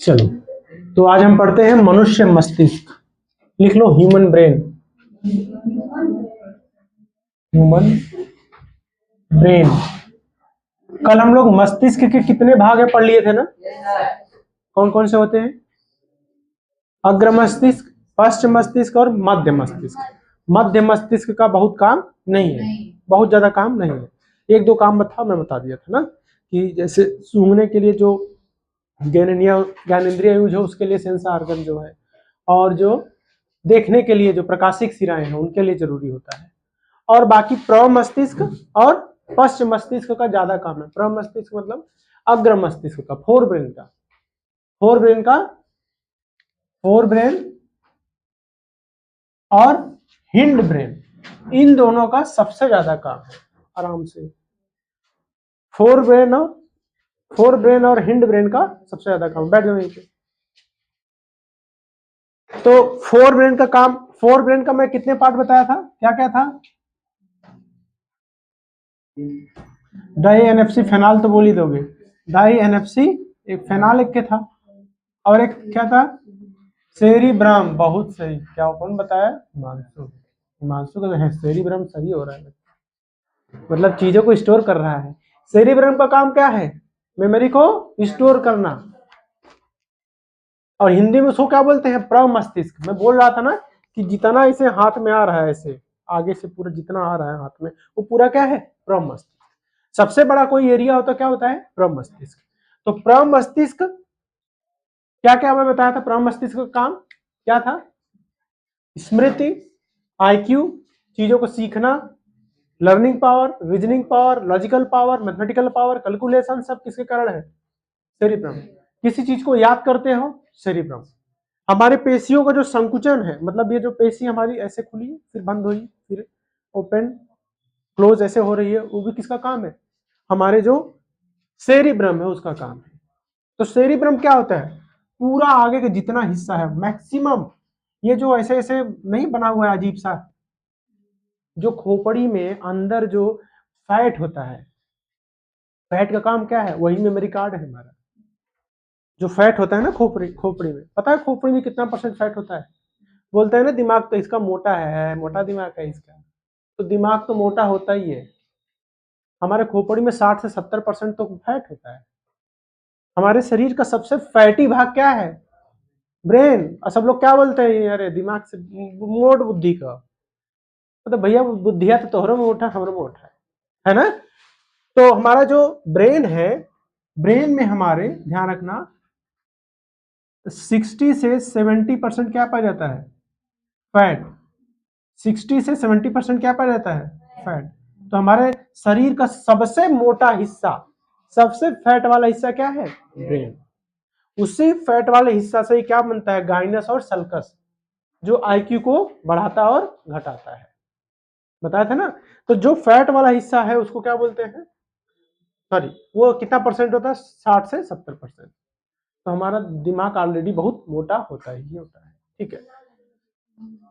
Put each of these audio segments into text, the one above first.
चलो, तो आज हम पढ़ते हैं मनुष्य मस्तिष्क। लिख लो ह्यूमन ब्रेन। Human brain. कल हम लोग मस्तिष्क के कितने भाग है पढ़ लिए थे ना? कौन कौन से होते हैं? अग्र मस्तिष्क, पश्च मस्तिष्क और मध्य मस्तिष्क। मध्य मस्तिष्क का बहुत काम नहीं है, बहुत ज्यादा काम नहीं है। एक दो काम मैं बता दिया था ना, कि जैसे सूंघने के लिए जो ज्ञानेंद्रिय यूज है उसके लिए सेंस ऑर्गन जो है, और जो देखने के लिए जो प्रकाशिक सिराएं हैं उनके लिए जरूरी होता है। और बाकी प्रव मस्तिष्क और पश्च मस्तिष्क का ज्यादा काम है। प्रव मस्तिष्क मतलब अग्र मस्तिष्क का, फोर ब्रेन और हिंड ब्रेन, इन दोनों का सबसे ज्यादा काम है। आराम से फोर ब्रेन और हिंड ब्रेन का सबसे ज्यादा काम। बैठ जाओ यहीं पे। तो फोर ब्रेन का मैं कितने पार्ट बताया था? क्या क्या था? डाई एनएफसी फेनॉल तो बोल ही दोगे। डाई एनएफसी एक फेनॉल एक के था, और एक क्या था? सेरिब्रम। बहुत सही। क्या कौन बताया? हिमांशु का है। सेरिब्रम सही हो रहा है, मतलब चीजों को स्टोर कर रहा है। सेरिब्रम का काम क्या है? मेमोरी को स्टोर करना। और हिंदी में उसको क्या बोलते हैं? प्रव मस्तिष्क। मैं बोल रहा था ना कि जितना इसे हाथ में आ रहा है, ऐसे आगे से पूरा जितना आ रहा है हाथ में, वो पूरा क्या है? प्रव मस्तिष्क। सबसे बड़ा कोई एरिया होता क्या होता है? प्रव मस्तिष्क। तो प्रव मस्तिष्क क्या क्या मैं बताया था? प्रव मस्तिष्क का काम क्या था? स्मृति, आईक्यू, चीजों को सीखना, learning power, reasoning power, logical power, mathematical power, calculation, सब किसके कारण है? सेरिब्रम। किसी चीज को याद करते हो? सेरिब्रम। हमारे पेशियों का जो संकुचन है, मतलब ये जो पेशी हमारी ऐसे खुली फिर बंद हुई फिर ओपन क्लोज ऐसे हो रही है, वो भी किसका काम है? हमारे जो सेरिब्रम है उसका काम है। तो सेरिब्रम क्या होता है? पूरा आगे का जितना हिस्सा है मैक्सिमम, ये जो ऐसे ऐसे नहीं बना हुआ है अजीब सा, जो खोपड़ी में अंदर जो फैट होता है, फैट का काम क्या है? वही मेमोरी कार्ड है हमारा। जो फैट होता है ना खोपड़ी में, पता है खोपड़ी में कितना % फैट होता है? बोलते हैं ना दिमाग तो इसका मोटा है, मोटा दिमाग है इसका। तो दिमाग तो मोटा होता ही है। हमारे खोपड़ी में 60 से 70% तो फैट होता है। हमारे शरीर का सबसे फैटी भाग क्या है? ब्रेन। और सब लोग क्या बोलते हैं? अरे दिमाग से मोट बुद्धि का। तो भैया बुद्धिया तो तोहरों में मोटा, हमरों में मोटा है ना? तो हमारा जो ब्रेन है, ब्रेन में हमारे ध्यान रखना 60 से 70% क्या पाया जाता है? फैट। 60 से 70% क्या पाया जाता है? फैट। तो हमारे शरीर का सबसे मोटा हिस्सा, सबसे फैट वाला हिस्सा क्या है? ब्रेन। उसी फैट वाले हिस्सा से ही क्या बनता है? गाइनस और सल्कस, जो आईक्यू को बढ़ाता और घटाता है। बताया था ना? तो जो फैट वाला हिस्सा है उसको क्या बोलते हैं? सॉरी, वो कितना % होता है? 60 से 70%। तो हमारा दिमाग ऑलरेडी बहुत मोटा होता है, ये होता है। ठीक है,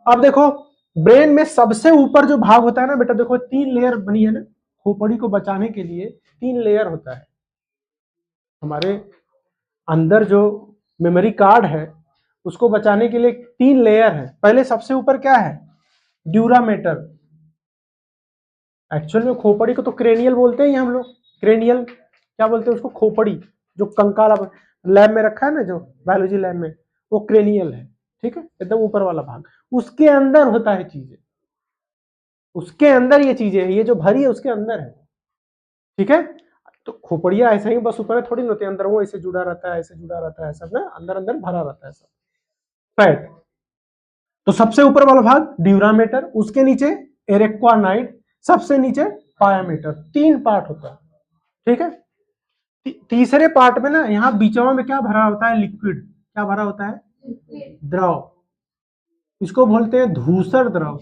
अब देखो ब्रेन में सबसे ऊपर जो भाग होता है ना बेटा, देखो 3 लेयर बनी है ना, खोपड़ी को बचाने के लिए 3 लेयर होता है। हमारे अंदर जो मेमोरी कार्ड है उसको बचाने के लिए 3 लेयर है। पहले सबसे ऊपर क्या है? ड्यूरामेटर। एक्चुअल में खोपड़ी को तो क्रेनियल बोलते हैं हम लोग। क्रेनियल क्या बोलते हैं उसको? खोपड़ी। जो कंकाल लैब में रखा है ना, जो बायोलॉजी लैब में, वो क्रेनियल है। ठीक है, एकदम ऊपर वाला भाग। उसके अंदर होता है चीजें, उसके अंदर ये चीजें है, ये जो भरी है उसके अंदर है। ठीक है, तो खोपड़िया ऐसा ही बस ऊपर थोड़ी होती है, अंदर वो ऐसे जुड़ा रहता है, ऐसे जुड़ा रहता है, सब ना अंदर अंदर भरा रहता है सब फैट। तो सबसे ऊपर वाला भाग ड्यूरामेटर, उसके नीचे एरेक्वानाइड, सबसे नीचे पायामीटर। 3 पार्ट होता है। ठीक है, तीसरे पार्ट में ना यहाँ बीचवा में क्या भरा होता है? लिक्विड। क्या भरा होता है? द्रव। इसको बोलते हैं धूसर द्रव।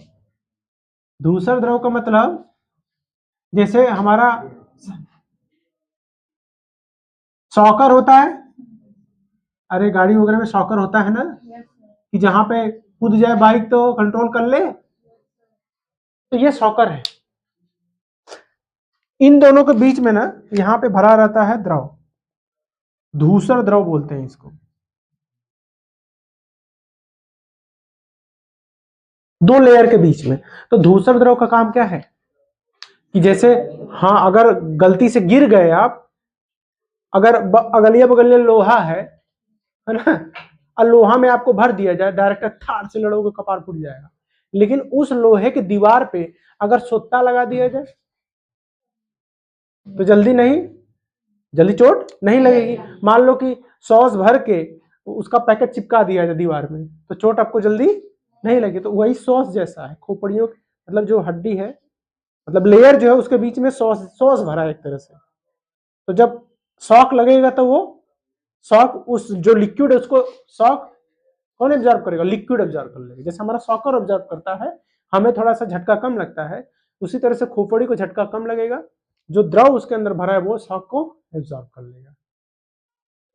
धूसर द्रव का मतलब जैसे हमारा शॉकर होता है, अरे गाड़ी वगैरह में शॉकर होता है ना, कि जहां पे कूद जाए बाइक तो कंट्रोल कर ले, तो ये शॉकर है। इन दोनों के बीच में ना यहाँ पे भरा रहता है द्रव, धूसर द्रव बोलते हैं इसको। दो लेयर के बीच में। तो धूसर द्रव का काम क्या है कि जैसे हाँ अगर गलती से गिर गए आप, अगर अगलिया बगलिया लोहा है ना, और लोहा में आपको भर दिया जाए, डायरेक्ट थार से लड़ोगे कपार फूट जाएगा। लेकिन उस लोहे की दीवार पे अगर सोता लगा दिया जाए तो जल्दी चोट नहीं लगेगी। मान लो कि सॉस भर के उसका पैकेट चिपका दिया जाए दीवार में, तो चोट आपको जल्दी नहीं लगी। तो वही सॉस जैसा है, खोपड़ियों मतलब जो हड्डी है, मतलब लेयर जो है उसके बीच में सॉस भरा है एक तरह से। तो जब शॉक लगेगा तो वो शॉक उस जो लिक्विड है उसको शॉक कौन एब्जॉर्ब करेगा? लिक्विड एब्जॉर्ब कर लेगा। जैसे हमारा शॉकर एब्जॉर्ब करता है, हमें थोड़ा सा झटका कम लगता है, उसी तरह से खोपड़ी को झटका कम लगेगा, जो द्रव उसके अंदर भरा है वो शॉक को एब्जॉर्ब कर लेगा,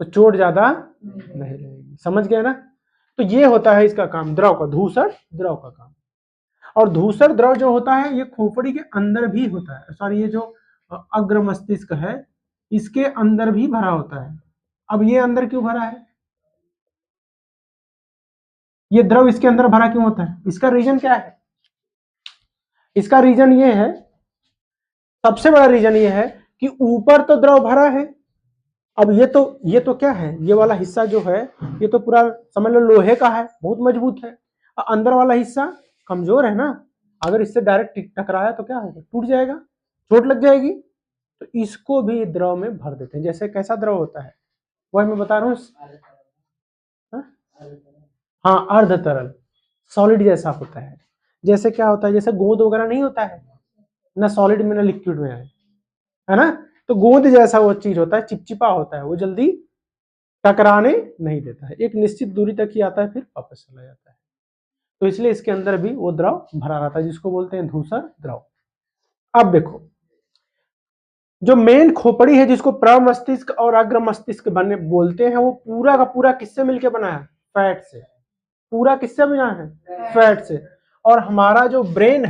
तो चोट ज्यादा नहीं लगेगी। समझ गए ना? तो ये होता है इसका काम, द्रव का, धूसर द्रव का काम। और धूसर द्रव जो होता है ये खोपड़ी के अंदर भी होता है, सॉरी ये जो अग्र मस्तिष्क है इसके अंदर भी भरा होता है। अब ये अंदर क्यों भरा है? ये द्रव इसके अंदर भरा क्यों होता है? इसका रीजन क्या है? इसका रीजन ये है, सबसे बड़ा रीजन ये है कि ऊपर तो द्रव भरा है, अब ये तो क्या है, ये वाला हिस्सा जो है ये तो पूरा समझ लो लोहे का है, बहुत मजबूत है। और अंदर वाला हिस्सा कमजोर है ना, अगर इससे डायरेक्ट टकराया तो क्या होगा? टूट जाएगा, चोट लग जाएगी। तो इसको भी द्रव में भर देते हैं। जैसे कैसा द्रव होता है वही मैं बता रहा हूँ। हाँ अर्ध तरल, सॉलिड जैसा होता है। जैसे क्या होता है, जैसे गोंद वगैरह नहीं होता है ना, सॉलिड में ना लिक्विड में है ना, तो गोंद जैसा वो चीज होता है, चिपचिपा होता है, वो जल्दी टकराने नहीं देता है, एक निश्चित दूरी तक ही आता है फिर वापस चला जाता है। तो इसलिए इसके अंदर भी वो द्रव भरा रहता है जिसको बोलते हैं धूसर द्रव। अब देखो, जो मेन खोपड़ी है जिसको प्रमस्तिष्क और अग्र मस्तिष्क बने बोलते हैं, वो पूरा का पूरा किससे मिलकर बना है? फैट से। पूरा किससे बना है? फैट से। और हमारा जो ब्रेन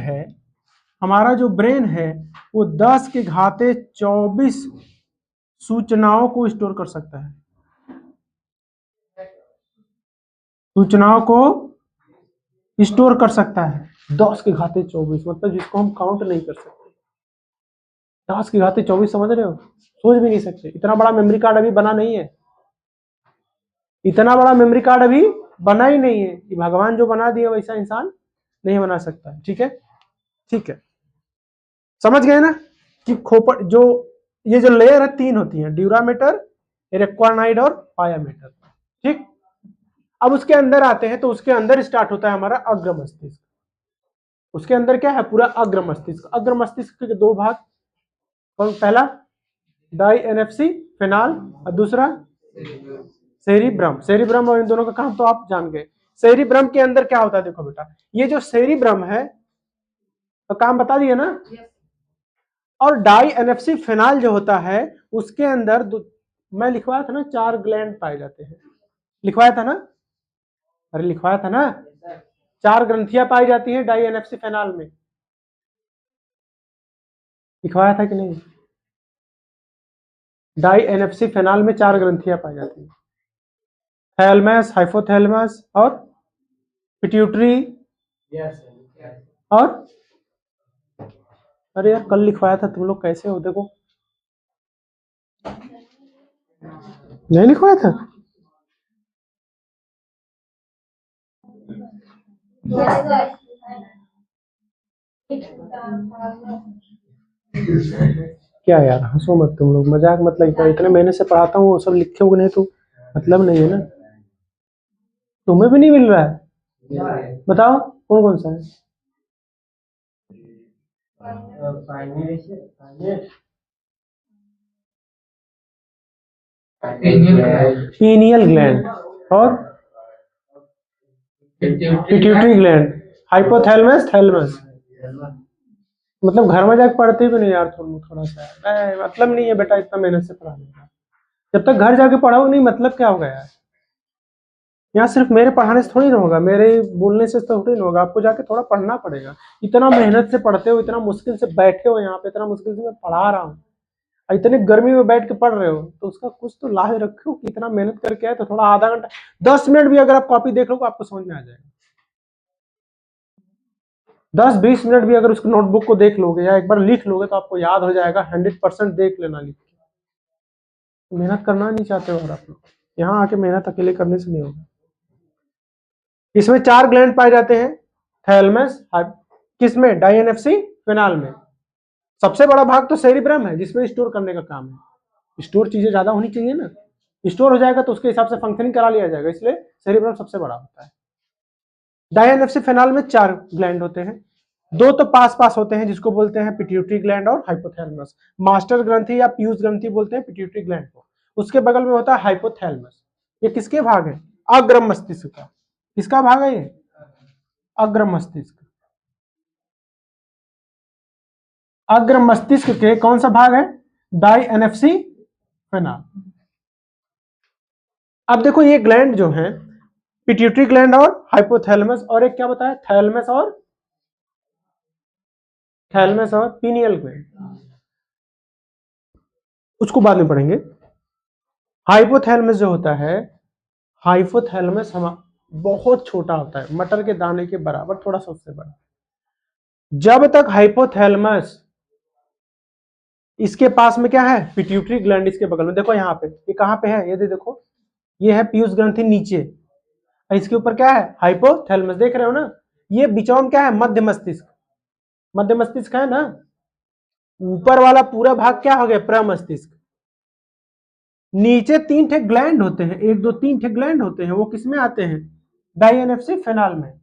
है वो 10⁻24 सूचनाओं को स्टोर कर सकता है, सूचनाओं को स्टोर कर सकता है 10⁻24, मतलब जिसको हम काउंट नहीं कर सकते। 10⁻24 समझ रहे हो? सोच भी नहीं सकते, इतना बड़ा मेमोरी कार्ड अभी बना नहीं है, इतना बड़ा मेमोरी कार्ड अभी बना ही नहीं है कि भगवान जो बना दिए वैसा इंसान नहीं बना सकता। ठीक है, ठीक है, समझ गए ना कि खोपड़ जो ये जो लेयर है तीन होती है, ड्यूरामेटर, इरेक्वानाइड और पायामेटर। ठीक, अब उसके अंदर आते हैं, तो उसके अंदर स्टार्ट होता है हमारा अग्र मस्तिष्क। उसके अंदर क्या है? पूरा अग्र मस्तिष्क। अग्र मस्तिष्क के दो भाग, कौन? पहला डाई एनएफसी फेनाल और दूसरा सेरिब्रम। सेरिब्रम और इन दोनों का काम तो आप जान गए। सेरिब्रम के अंदर क्या होता है? देखो बेटा, ये जो सेरिब्रम है तो काम बता दिया ना। और डाई एनएफसी फेनाल जो होता है उसके अंदर मैं लिखवाया था ना 4 ग्लैंड पाए जाते हैं, लिखवाया था ना? अरे लिखवाया था ना, 4 ग्रंथियां पाई जाती हैं डाई एनएफसी फेनाल में, लिखवाया था कि नहीं? डाई एनएफसी फेनाल में 4 ग्रंथियां पाई जाती हैं, थैलमस, हाइपोथैलेमस और पिट्यूटरी और, अरे यार कल लिखवाया था, तुम लोग कैसे हो? देखो नहीं लिखवाया था। क्या यार हंसो मत तुम लोग, मजाक मत लगता, इतने महीने से पढ़ाता हूँ वो सब लिखे हो नहीं तो मतलब नहीं है ना। तुम्हें भी नहीं मिल रहा है? बताओ कौन कौन सा है? पीनियल ग्लैंड और पिट्यूटरी ग्लैंड, हाइपोथैलेमस, थैलेमस। मतलब घर में जाकर पढ़ते भी नहीं यार, थोड़ा सा मतलब नहीं है बेटा इतना मेहनत से पढ़ाने का। जब तक घर जाके पढ़ाओगे नहीं मतलब क्या होगा यार? यहाँ सिर्फ मेरे पढ़ाने से थोड़ी ना होगा, मेरे बोलने से तो थोड़ी ना होगा, आपको जाके थोड़ा पढ़ना पड़ेगा। इतना मेहनत से पढ़ते हो, इतना मुश्किल से बैठे हो यहाँ पे, इतना मुश्किल से मैं पढ़ा रहा हूँ, इतनी गर्मी में बैठ के पढ़ रहे हो, तो उसका कुछ तो लाज रखो कि इतना मेहनत करके आए, तो थोड़ा आधा घंटा 10 मिनट भी अगर आप कॉपी देख लो आपको समझ में आ जाएगा। 10-20 मिनट भी अगर उसको नोटबुक को देख लोगे या एक बार लिख लोगे तो आपको याद हो जाएगा। 100% देख लेना लिख के। मेहनत करना नहीं चाहते हो और आप लोग यहाँ आके मेहनत अकेले करने से नहीं होगा। इसमें 4 ग्लैंड पाए जाते हैं थैलेमस, किसमें? डाईएनएफसी फिनाल में। सबसे बड़ा भाग तो सेरिब्रम है जिसमें स्टोर करने का काम है। स्टोर चीजें ज्यादा होनी चाहिए ना, स्टोर हो जाएगा तो उसके हिसाब से फंक्शनिंग करा लिया जाएगा, इसलिए सेरिब्रम सबसे बड़ा होता है। डाईएनएफसी फिनाल में 4 ग्लैंड होते हैं, 2 तो पास पास होते हैं जिसको बोलते हैं पिट्यूटरी ग्लैंड और हाइपोथैलेमस। मास्टर ग्रंथि या पीयूष ग्रंथि बोलते हैं पिट्यूटरी ग्लैंड को। उसके बगल में होता है हाइपोथैलेमस। ये किसके भाग है? अग्र मस्तिष्क का। किसका भाग है ये? अग्र मस्तिष्क। अग्र मस्तिष्क के कौन सा भाग है? डाईएनएफसी फिनाल। अब देखो ये ग्लैंड जो है पिट्यूटरी ग्लैंड और हाइपोथैलेमस, और एक क्या बताया? थैलेमस और पीनियल ग्लैंड, उसको बाद में पढ़ेंगे। हाइपोथैलेमस जो होता है, हाइपोथैलेमस हम बहुत छोटा होता है, मटर के दाने के बराबर, थोड़ा सा उससे बड़ा। जब तक हाइपोथैलेमस, इसके पास में क्या है? पिट्यूटरी ग्लैंड इसके बगल में। देखो यहाँ पे, ये कहाँ पे है? ये देखो, ये है पीयूष ग्रंथि नीचे, इसके ऊपर क्या है? हाइपोथैलेमस। देख रहे हो ना? ये बीचों में क्या है? मध्य मस्तिष्क। मध्य मस्तिष्क है ना? ऊपर वाला पूरा भाग क्या हो गया? प्रमस्तिष्क। नीचे 3 ठे ग्लैंड होते हैं, 1 2 3 ठे ग्लैंड होते हैं, वो किसमें आते हैं? डाईएनएफसी फिनाल में।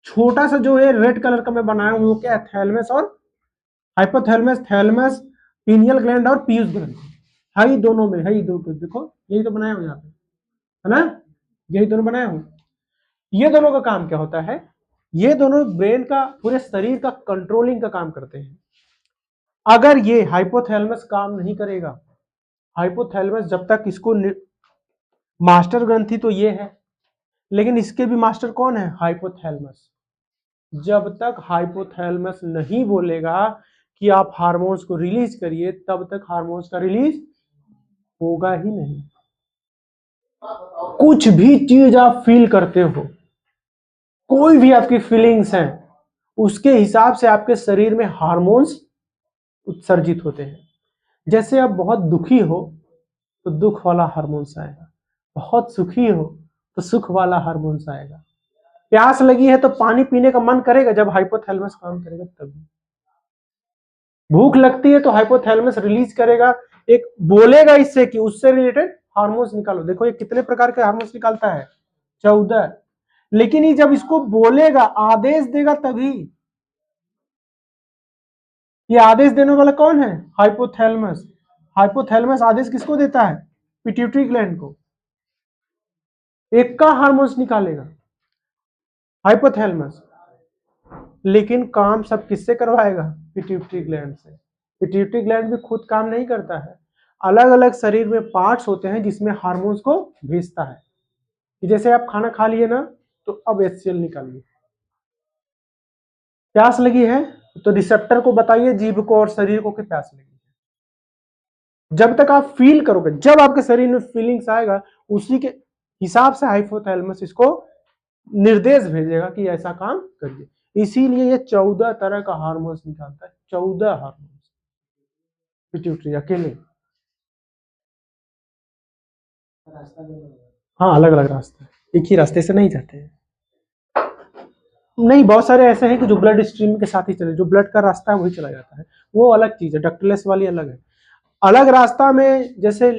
छोटा सा जो है रेड कलर का मैं बनाया हूं वो क्या है? थैलेमस और हाइपोथैलेमस, थैलेमस, पीनियल ग्लैंड और पीयूष ग्लैंड है ही दोनों में, है ही दो। देखो यही तो बनाया हूं यहाँ पे, है ना? यही दोनों बनाया हूं। ये दोनों का काम क्या होता है? ये दोनों ब्रेन का, पूरे शरीर का कंट्रोलिंग का काम करते हैं। अगर ये हाइपोथैलेमस काम नहीं करेगा, हाइपोथैलेमस जब तक इसको मास्टर ग्रंथि तो ये है, लेकिन इसके भी मास्टर कौन है? हाइपोथैलेमस। जब तक हाइपोथैलेमस नहीं बोलेगा कि आप हार्मोन्स को रिलीज करिए, तब तक हार्मोन्स का रिलीज होगा ही नहीं। कुछ भी चीज आप फील करते हो, कोई भी आपकी फीलिंग्स हैं, उसके हिसाब से आपके शरीर में हार्मोन्स उत्सर्जित होते हैं। जैसे आप बहुत दुखी हो तो दुख वाला हार्मोन्स आएगा, बहुत सुखी हो तो सुख वाला हार्मोन्स आएगा। प्यास लगी है तो पानी पीने का मन करेगा, जब हाइपोथैलेमस काम करेगा तब। भूख लगती है तो हाइपोथैलेमस रिलीज करेगा, एक बोलेगा इससे कि उससे रिलेटेड हार्मोन्स निकालो। देखो ये कितने प्रकार के हार्मोन्स निकालता है? 14। लेकिन ये जब इसको बोलेगा, आदेश देगा तभी। ये आदेश देने वाला कौन है? हाइपोथैलेमस। हाइपोथैलेमस आदेश किसको देता है? पिट्यूटरी ग्लैंड को। एक का हार्मोन्स निकालेगा हाइपोथैलेमस, लेकिन काम सब किससे करवाएगा? पिट्यूटरी ग्लैंड से। पिट्यूटरी ग्लैंड भी खुद काम नहीं करता है, अलग अलग शरीर में पार्ट्स होते हैं जिसमें हार्मोन्स को भेजता है। जैसे आप खाना खा लिए ना, तो अब HCl निकालिए। प्यास लगी है तो रिसेप्टर को बताइए, जीभ को और शरीर को, कि प्यास लगी है। जब तक आप फील करोगे, जब आपके शरीर में फीलिंग्स आएगा, उसी के हिसाब से हाइपोथैलेमस इसको निर्देश भेजेगा कि ऐसा काम करिए। इसीलिए ये 14 तरह का हार्मोन्स निकालता है, 14 हार्मोन्स पिट्यूटरी अकेले। हाँ, अलग अलग रास्ता है, एक ही रास्ते से नहीं जाते हैं। नहीं, बहुत सारे ऐसे हैं कि जो ब्लड स्ट्रीम के साथ ही चले, जो ब्लड का रास्ता है वही चला जाता है, वो अलग चीज है। डक्टलेस वाली अलग है। अलग रास्ता में जैसे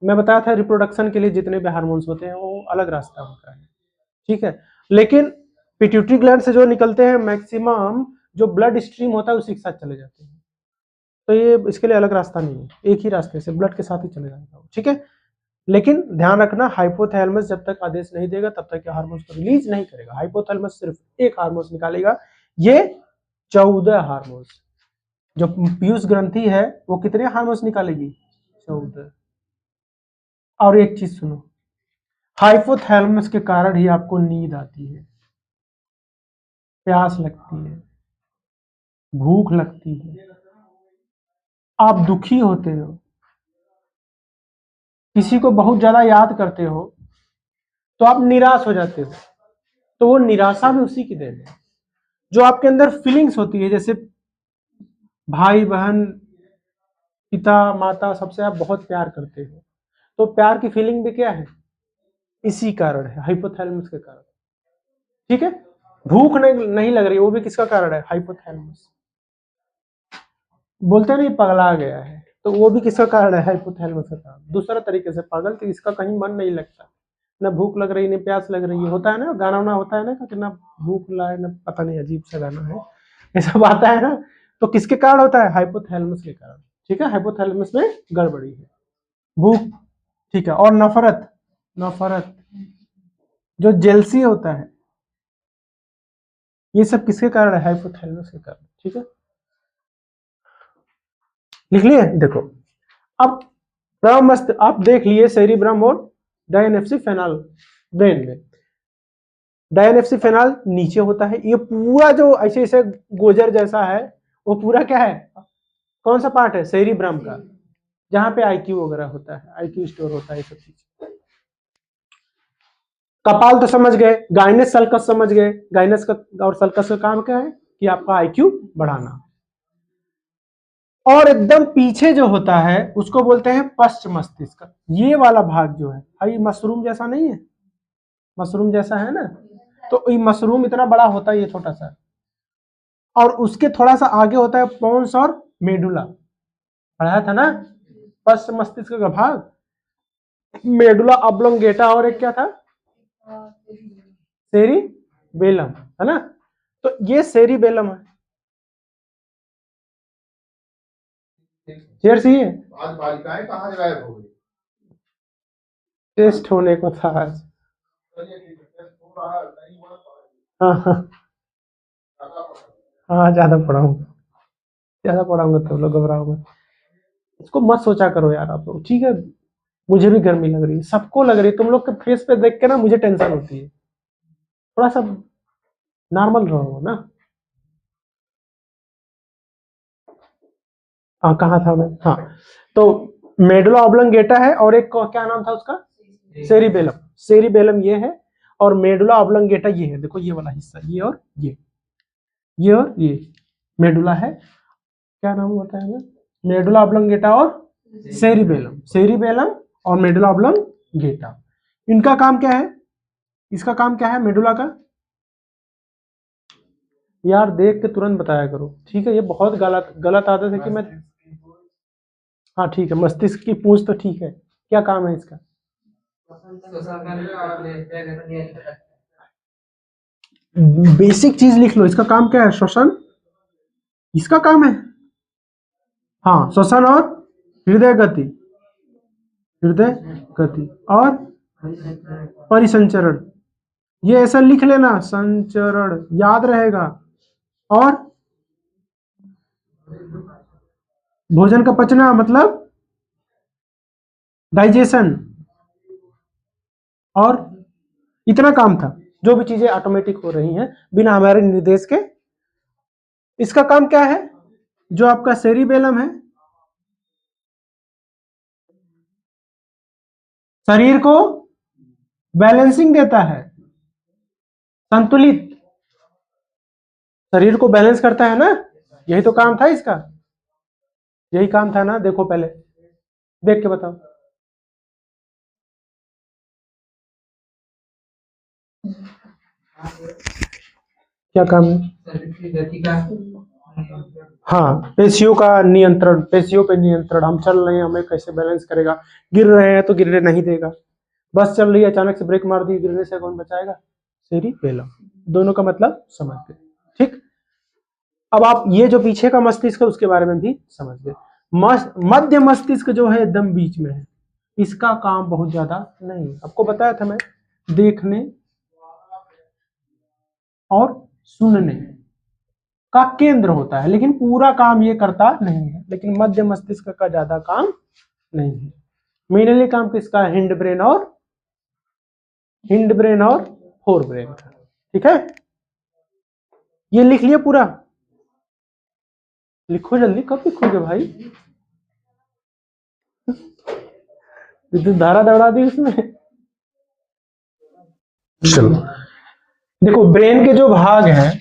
मैं बताया था, रिप्रोडक्शन के लिए जितने भी हार्मोन्स होते हैं वो अलग रास्ता होता है, ठीक है। लेकिन पिट्यूटरी ग्लैंड से जो निकलते हैं मैक्सिमम, जो ब्लड स्ट्रीम होता है उसी के साथ चले जाते हैं। तो ये इसके लिए अलग रास्ता नहीं है, एक ही रास्ते से ब्लड के साथ ही चले जाएगा, ठीक है। लेकिन ध्यान रखना, हाइपोथैलेमस जब तक आदेश नहीं देगा तब तक हार्मोन्स को रिलीज नहीं करेगा। हाइपोथैलेमस सिर्फ एक हार्मोन्स निकालेगा, ये 14 हार्मोन्स। जो पीयूष ग्रंथि है वो कितने हार्मोन्स निकालेगी? 14। और एक चीज सुनो, हाइपोथैलेमस के कारण ही आपको नींद आती है, प्यास लगती है, भूख लगती है, आप दुखी होते हो, किसी को बहुत ज्यादा याद करते हो तो आप निराश हो जाते हो। तो वो निराशा भी उसी की देन है। जो आपके अंदर फीलिंग्स होती है, जैसे भाई बहन पिता माता सबसे आप बहुत प्यार करते हो, तो प्यार की फीलिंग भी क्या है, इसी कारण है, हाइपोथैलेमस के कारण। ठीक है, भूख नहीं लग रही, वो भी किसका कारण है, हाइपोथैलेमस। बोलते नहीं पगला गया है, तो वो भी किसका कारण है, हाइपोथैलेमस का कारण। दूसरा तरीके से पागल कि इसका कहीं मन नहीं लगता, ना भूख लग रही, ना प्यास लग रही है, होता है ना, गाना वाना होता है ना कि ना भूख लाए ना, पता नहीं अजीब सा गाना है, ये सब आता है ना, तो किसके कारण होता है, हाइपोथैलेमस के कारण। ठीक है, हाइपोथैलेमस में गड़बड़ी है। भूख, ठीक है, और नफरत, नफरत जो जेलसी होता है, ये सब किसके कारण है, हाइपोथैलेमस के कारण। ठीक है, लिख लिए, देखो अब प्रमस्त आप देख लिए सेरिब्रम और डायनेप्सी फेनल ब्रेन में। डायनेप्सी फेनल नीचे होता है, ये पूरा जो ऐसे ऐसे गोजर जैसा है, वो पूरा क्या है, कौन सा पार्ट है, सेरिब्रम का, जहां पे आईक्यू वगैरह होता है, आईक्यू स्टोर होता है, ये सब चीज। कपाल तो समझ गए, गाइनस सल्कस समझ गए, गाइनस का और सल्कस का काम क्या है कि आपका आईक्यू बढ़ाना। और एकदम पीछे जो होता है उसको बोलते हैं पश्च मस्तिष्क। ये वाला भाग जो है, ये मशरूम जैसा नहीं है, मशरूम जैसा है ना, तो ये मशरूम इतना बड़ा होता है, ये छोटा सा, और उसके थोड़ा सा आगे होता है पोन्स और मेडुला, पढ़ाया था ना, पश्च मस्तिष्क का भाग, मेडुला ऑब्लोंगेटा, और एक क्या था, सेरिबेलम, है ना, तो ये सेरिबेलम है। शेर सी है, आज बालिकाएं कहाँ गायब हो गई, टेस्ट होने को था आज। हाँ हाँ हाँ, ज्यादा पढ़ाऊंगा, ज्यादा पढ़ाऊंगा तो लोग घबराओगे। इसको मत सोचा करो यार आप लोग, ठीक है, मुझे भी गर्मी लग रही है, सबको लग रही है, तुम लोग के फेस पे देख के ना मुझे टेंशन होती है, थोड़ा सा नॉर्मल रहो ना। हाँ कहाँ था मैं, हाँ, तो मेडुला ऑब्लोंगेटा है, और एक क्या नाम था उसका, सेरिबेलम, सेरिबेलम ये है, और मेडुला ऑब्लोंगेटा ये है, देखो ये वाला हिस्सा, ये और ये और ये मेडुला है, क्या नाम होता है ना, मेडुला ऑब्लोंगेटा और सेरिबेलम, सेरिबेलम और मेडुला ऑब्लोंगेटा, इनका काम क्या है, इसका काम क्या है मेडुला का, यार देख के तुरंत बताया करो, ठीक है, ये बहुत गलत गलत आदत है कि मैं, हाँ ठीक है, मस्तिष्क की पूंछ तो ठीक है, क्या काम है इसका, बेसिक चीज लिख लो, इसका काम क्या है, श्वसन, इसका काम है, हाँ श्वसन और हृदय गति, हृदय गति और परिसंचरण, ये ऐसा लिख लेना, संचरण याद रहेगा, और भोजन का पचना मतलब डाइजेशन, और इतना काम था, जो भी चीजें ऑटोमेटिक हो रही हैं बिना हमारे निर्देश के। इसका काम क्या है, जो आपका सेरिबेलम है, शरीर को बैलेंसिंग देता है, संतुलित, शरीर को बैलेंस करता है ना, यही तो काम था इसका, यही काम था ना, देखो पहले देख के बताओ, क्या काम है, हाँ पेशियों का नियंत्रण, पेशियों पे नियंत्रण, हम चल रहे हैं हमें कैसे बैलेंस करेगा, गिर रहे हैं तो गिरने नहीं देगा, बस चल रही है अचानक से ब्रेक मार दी, गिरने से कौन बचाएगा, सेरिबेलम, दोनों का मतलब समझ गए। ठीक, अब आप ये जो पीछे का मस्तिष्क है उसके बारे में भी समझ गए। मध्य मस्तिष्क जो है एकदम बीच में है, इसका काम बहुत ज्यादा नहीं, आपको बताया था मैं, देखने और सुनने का केंद्र होता है, लेकिन पूरा काम ये करता नहीं है, लेकिन मध्य मस्तिष्क का ज्यादा काम नहीं है। मेनली काम किसका, हिंड ब्रेन और फोर ब्रेन का। ठीक है, ये लिख लिया पूरा, लिखो जल्दी, कब लिखोगे भाई, विद्युत धारा दौड़ा दी उसमें। चलो देखो ब्रेन के जो भाग हैं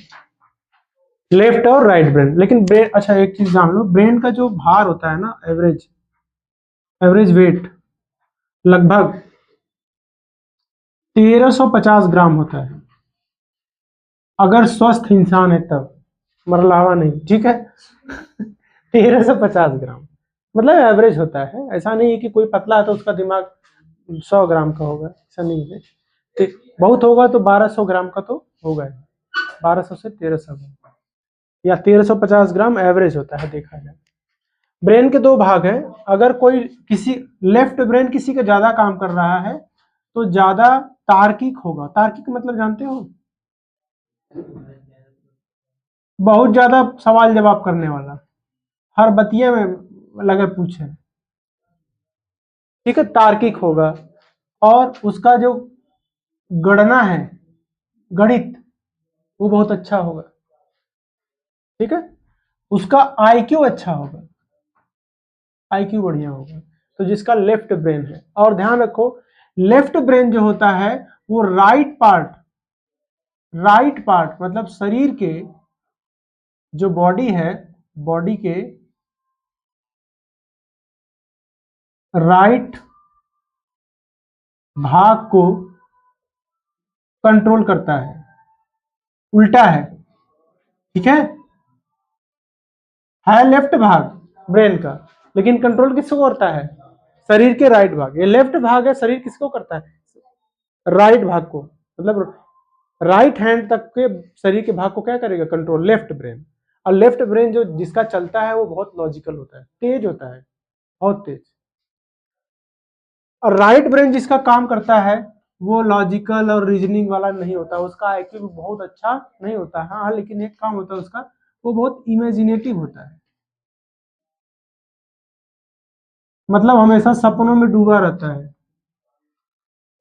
लेफ्ट और राइट ब्रेन, लेकिन ब्रेन, अच्छा एक चीज जान लो, ब्रेन का जो भार होता है ना, एवरेज वेट लगभग 1350 ग्राम होता है, अगर स्वस्थ इंसान है तब, मरलावा नहीं, ठीक है। 1350 ग्राम मतलब एवरेज होता है, ऐसा नहीं है कि कोई पतला है तो उसका दिमाग 100 ग्राम का होगा, ऐसा नहीं है। तो बहुत होगा तो 1200 ग्राम का तो होगा, 1200 से 1300 ग्राम या 1350 ग्राम एवरेज होता है देखा जाए। ब्रेन के दो भाग हैं, अगर कोई किसी लेफ्ट ब्रेन किसी का ज्यादा काम कर रहा है तो ज्यादा तार्किक होगा। तार्किक मतलब जानते हो, बहुत ज्यादा सवाल जवाब करने वाला, हर बतिये में लगे पूछे, ठीक है, तार्किक होगा। और उसका जो गणना है, गणित, वो बहुत अच्छा होगा, ठीक है। उसका आईक्यू अच्छा होगा, आईक्यू बढ़िया होगा, तो जिसका लेफ्ट ब्रेन है। और ध्यान रखो, लेफ्ट ब्रेन जो होता है वो राइट पार्ट मतलब शरीर के जो बॉडी है, बॉडी के राइट भाग को कंट्रोल करता है, उल्टा है, ठीक है लेफ्ट भाग ब्रेन का, लेकिन कंट्रोल किसको करता है, शरीर के राइट भाग। ये लेफ्ट भाग है, शरीर किसको करता है, राइट भाग को, मतलब राइट हैंड तक के शरीर के भाग को क्या करेगा, कंट्रोल, लेफ्ट ब्रेन। और लेफ्ट ब्रेन जो जिसका चलता है वो बहुत लॉजिकल होता है, तेज होता है, बहुत तेज। और राइट ब्रेन जिसका काम करता है वो लॉजिकल और रीजनिंग वाला नहीं होता, उसका आईक्यू भी बहुत अच्छा नहीं होता है, हाँ, लेकिन एक काम होता है उसका, वो बहुत इमेजिनेटिव होता है, मतलब हमेशा सपनों में डूबा रहता है।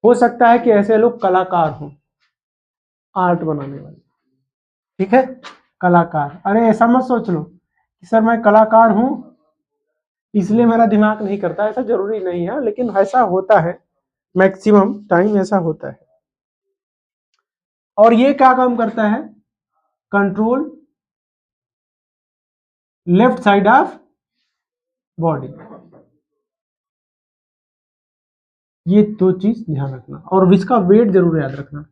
हो सकता है कि ऐसे लोग कलाकार हों, आर्ट बनाने वाले, ठीक है, कलाकार। अरे ऐसा मत सोच लो कि सर मैं कलाकार हूं इसलिए मेरा दिमाग नहीं करता, ऐसा जरूरी नहीं है, लेकिन ऐसा होता है, मैक्सिमम टाइम ऐसा होता है। और ये क्या काम करता है, control left side of body. ये दो चीज ध्यान रखना, और इसका वेट जरूर याद रखना,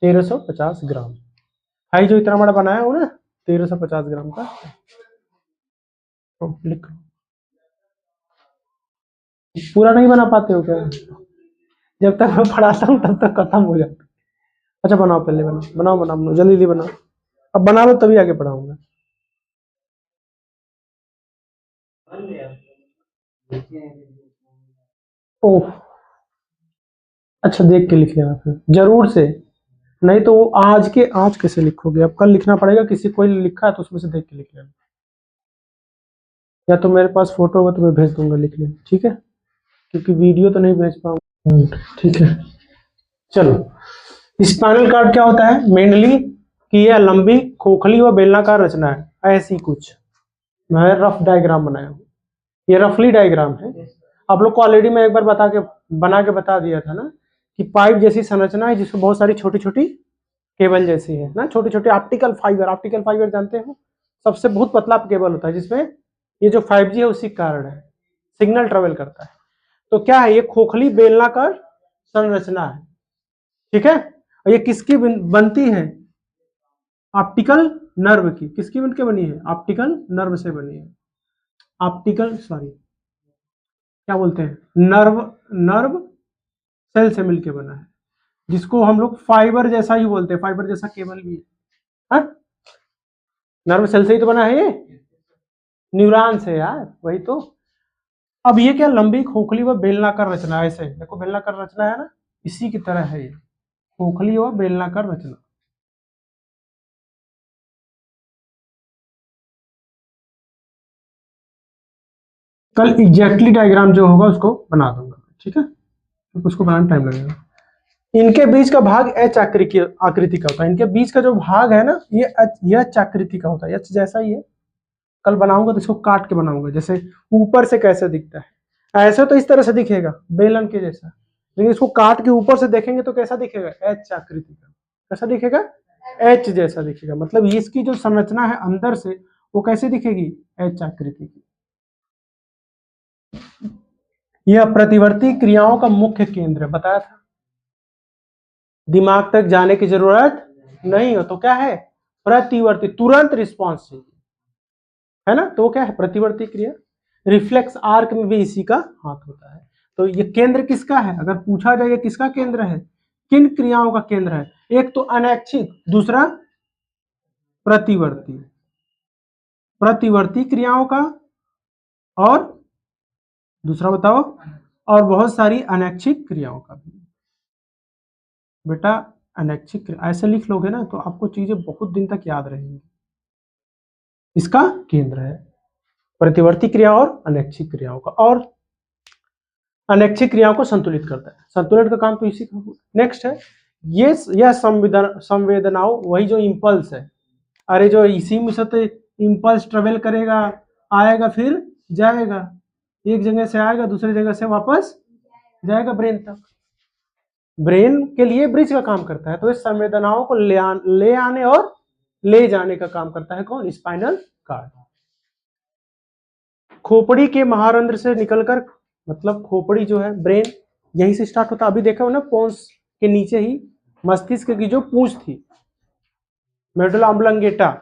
1350 ग्राम। भाई जो इतना बड़ा बनाया हो ना 1350 ग्राम का, तो लिख लो। पूरा नहीं बना पाते हो क्या, जब तक मैं पढ़ाता हूँ तब तक खत्म हो जाता है। अच्छा बनाओ, पहले बनाओ बनाओ बनाओ, बनाओ जल्दी जल्दी बनाओ, अब बना लो तभी आगे पढ़ाऊंगा। ओह, अच्छा देख के लिख लेना फिर जरूर से, नहीं तो वो आज कैसे लिखोगे, अब कल लिखना पड़ेगा, किसी कोई लिखा है तो उसमें से देख के लिख लेना, या तो मेरे पास फोटो होगा तो मैं भेज दूंगा, लिख लेना, ठीक है, क्योंकि वीडियो तो नहीं भेज पाऊंगा, ठीक है। चलो, स्पाइनल कार्ड क्या होता है मेनली, कि यह लंबी खोखली व बेलनाकार रचना है, ऐसी कुछ। मैं रफ डायग्राम बनाया हूँ, ये रफली डायग्राम है, आप लोग को ऑलरेडी मैं एक बार बना के बता दिया था ना, कि पाइप जैसी संरचना है जिसमें बहुत सारी छोटी छोटी केबल जैसी है ना, छोटे छोटे ऑप्टिकल फाइबर जानते हो, सबसे बहुत पतला केबल होता है जिसमें ये जो 5G है उसी कारण है, सिग्नल ट्रेवल करता है। तो क्या है, ये खोखली बेलनाकार संरचना है, ठीक है। और ये किसकी बनती है, ऑप्टिकल नर्व की, किसकी बनके बनी है, ऑप्टिकल नर्व से बनी है, ऑप्टिकल सॉरी क्या बोलते हैं, नर्व नर्व सेल से मिलके बना है, जिसको हम लोग फाइबर जैसा ही बोलते हैं, फाइबर जैसा केबल भी है, हाँ? नर्व सेल से ही तो बना है ये, न्यूरॉन से यार, वही तो। अब ये क्या, लंबी खोखली व बेलनाकार रचना, ऐसे देखो बेलनाकार रचना है ना, इसी की तरह है ये, खोखली व बेलनाकार रचना। कल एग्जैक्टली डायग्राम जो होगा उसको बना दूंगा, ठीक है, तो उसको बनाने टाइम लगेगा। इनके बीच का भाग एच आकृति का होता है, इनके बीच का जो भाग है ना ये एच आकृति का होता है, एच जैसा ही है। कल बनाऊंगा तो इसको काट के बनाऊंगा, जैसे ऊपर से कैसे दिखता है, ऐसे तो इस तरह से दिखेगा बेलन के जैसा, लेकिन इसको काट के ऊपर से देखेंगे तो कैसा दिखेगा, एच आकृति का, कैसा दिखेगा, एच जैसा दिखेगा, मतलब इसकी जो संरचना है अंदर से वो कैसे दिखेगी, एच आकृति की। यह प्रतिवर्ती क्रियाओं का मुख्य केंद्र है, बताया था। दिमाग तक जाने की जरूरत नहीं हो तो क्या है, प्रतिवर्ती, तुरंत रिस्पॉन्स चाहिए, है ना, तो क्या है प्रतिवर्ती क्रिया। रिफ्लेक्स आर्क में भी इसी का हाथ होता है। तो ये केंद्र किसका है, अगर पूछा जाए किसका केंद्र है, किन क्रियाओं का केंद्र है, एक तो अनैच्छिक, दूसरा प्रतिवर्ती, प्रतिवर्ती क्रियाओं का, और दूसरा बताओ, और बहुत सारी अनैच्छिक क्रियाओं का भी। बेटा अनैच्छिक ऐसे लिख लोगे ना तो आपको चीजें बहुत दिन तक याद रहेंगी। इसका केंद्र है प्रतिवर्ती क्रिया और अनैच्छिक क्रियाओं का, और अनैच्छिक क्रियाओं को संतुलित करता है, संतुलन का काम तो इसी का। नेक्स्ट है ये, यह संवेदनाओं, वही जो इम्पल्स है, अरे जो इसी में से तो इम्पल्स ट्रेवल करेगा, आएगा फिर जाएगा, एक जगह से आएगा दूसरी जगह से वापस जाएगा ब्रेन तक, ब्रेन के लिए ब्रिज का काम करता है। तो इस संवेदनाओं को ले आने और ले जाने का काम करता है कौन, स्पाइनल कार्ड। खोपड़ी के महारंध्र से निकलकर, मतलब खोपड़ी जो है ब्रेन यहीं से स्टार्ट होता है। अभी देखा हो ना, पोन्स के नीचे ही मस्तिष्क की जो पूंछ थी, मेडुला ऑब्लंगेटा,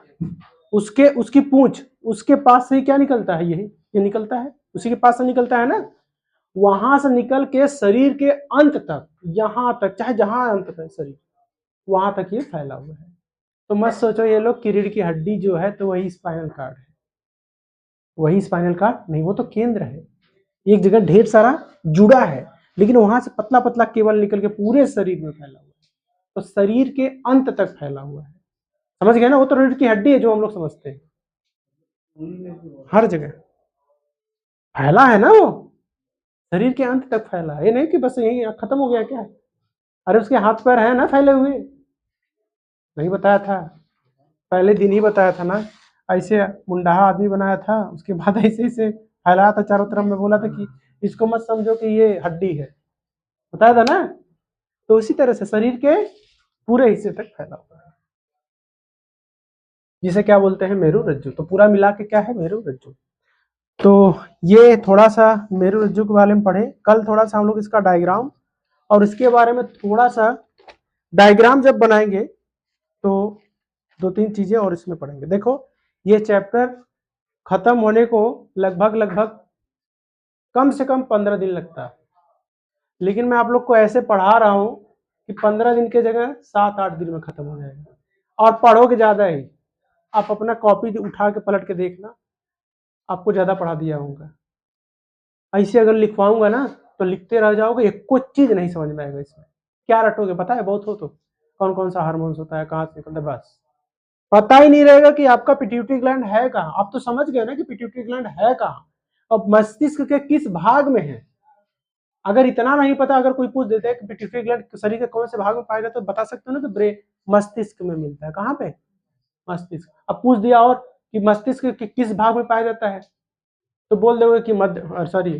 उसकी पूंछ, उसके पास से ही क्या निकलता है, यही ये निकलता है, उसी के पास से निकलता है ना, वहां से निकल के शरीर के अंत तक, यहां तक, चाहे जहां अंत है शरीर वहां तक ये फैला हुआ है। तो मत सोचो ये लोग की रीढ़ की हड्डी जो है तो वही स्पाइनल कार्ड है, वही स्पाइनल कार्ड नहीं, वो तो केंद्र है, एक जगह ढेर सारा जुड़ा है, लेकिन वहां से पतला पतला केबल निकल के पूरे शरीर में फैला हुआ है, तो शरीर के अंत तक फैला हुआ है। समझ गए ना, वो तो रीढ़ की हड्डी है जो हम लोग समझते हैं, हर जगह फैला है ना, वो शरीर के अंत तक फैला है, ये नहीं कि बस यही खत्म हो गया क्या है। अरे उसके हाथ पैर है ना फैले हुए, नहीं बताया था, पहले दिन ही बताया था ना, ऐसे मुंडाहा आदमी बनाया था, उसके बाद ऐसे ऐसे फैलाया था चारों तरफ में, बोला था कि इसको मत समझो कि ये हड्डी है, बताया था ना। तो उसी तरह से शरीर के पूरे हिस्से तक फैला हुआ है, जिसे क्या बोलते हैं, मेरु रज्जु। तो पूरा मिला के क्या है, मेरु रज्जु। तो ये थोड़ा सा मेरु रज्जु के बारे में पढ़े, कल थोड़ा सा हम लोग इसका डायग्राम और इसके बारे में थोड़ा सा, डायग्राम जब बनाएंगे तो दो तीन चीजें और इसमें पढ़ेंगे। देखो ये चैप्टर खत्म होने को लगभग कम से कम 15 दिन लगता है, लेकिन मैं आप लोग को ऐसे पढ़ा रहा हूं कि 15 दिन के जगह 7-8 दिन में खत्म हो जाएगा, और पढ़ोगे ज्यादा ही। आप अपना कॉपी उठा के पलट के देखना, आपको ज्यादा पढ़ा दिया होगा। ऐसे अगर लिखवाऊंगा ना तो लिखते रह जाओगे, एक कुछ चीज नहीं समझ में आएगा इसमें, क्या रटोगे पता है, बहुत हो तो कौन कौन सा हार्मोन्स होता है, कहाँ से निकलता है, बस पता ही नहीं रहेगा कि आपका पिट्यूटरी ग्लैंड है कहाँ। आप तो समझ गए ना कि पिट्यूटरी ग्लैंड है कहाँ, अब मस्तिष्क के किस भाग में है। अगर इतना नहीं पता, अगर कोई पूछ देता है कि पिट्यूटरी ग्लैंड शरीर के कौन से भाग में पाया जाता है, तो बता सकते हो ना कि ब्रेन, मस्तिष्क में मिलता है। कहाँ पे, मस्तिष्क। अब पूछ दिया और कि मस्तिष्क के किस भाग में पाया जाता है, तो बोल दोगे कि मध्य, सॉरी,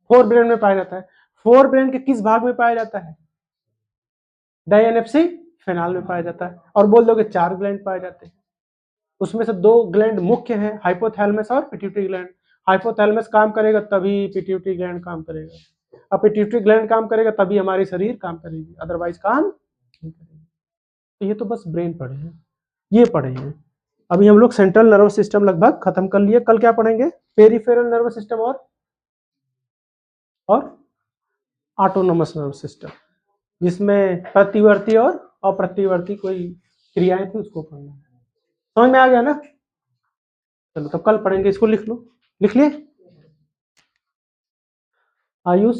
फोर ब्रेन में पाया जाता है। फोर ब्रेन के किस भाग में पाया जाता है, डायनेप्सी फेनाल में पाया जाता है। और बोल दोगे 4 ग्लैंड पाए जाते हैं, उसमें से 2 ग्लैंड मुख्य हैं, हाइपोथैलेमस और पिट्यूटरी ग्लैंड। हाइपोथैलेमस काम करेगा तभी पिट्यूटरी ग्लैंड काम करेगा, अब पिट्यूटरी ग्लैंड काम करेगा तभी हमारी शरीर काम करेगी, अदरवाइज काम नहीं करेगी। तो ये तो बस ब्रेन पढ़े हैं, ये पढ़े हैं। अभी हम लोग सेंट्रल नर्वस सिस्टम लगभग खत्म कर लिए, कल क्या पढ़ेंगे, पेरिफेरल नर्वस सिस्टम और ऑटोनोमस नर्वस सिस्टम, जिसमें प्रतिवर्ती और अप्रतिवर्ती कोई क्रियाएं थी उसको पढ़ना है। समझ में आ गया ना, चलो तब कल पढ़ेंगे, इसको लिख लो, लिख लिए आयुष।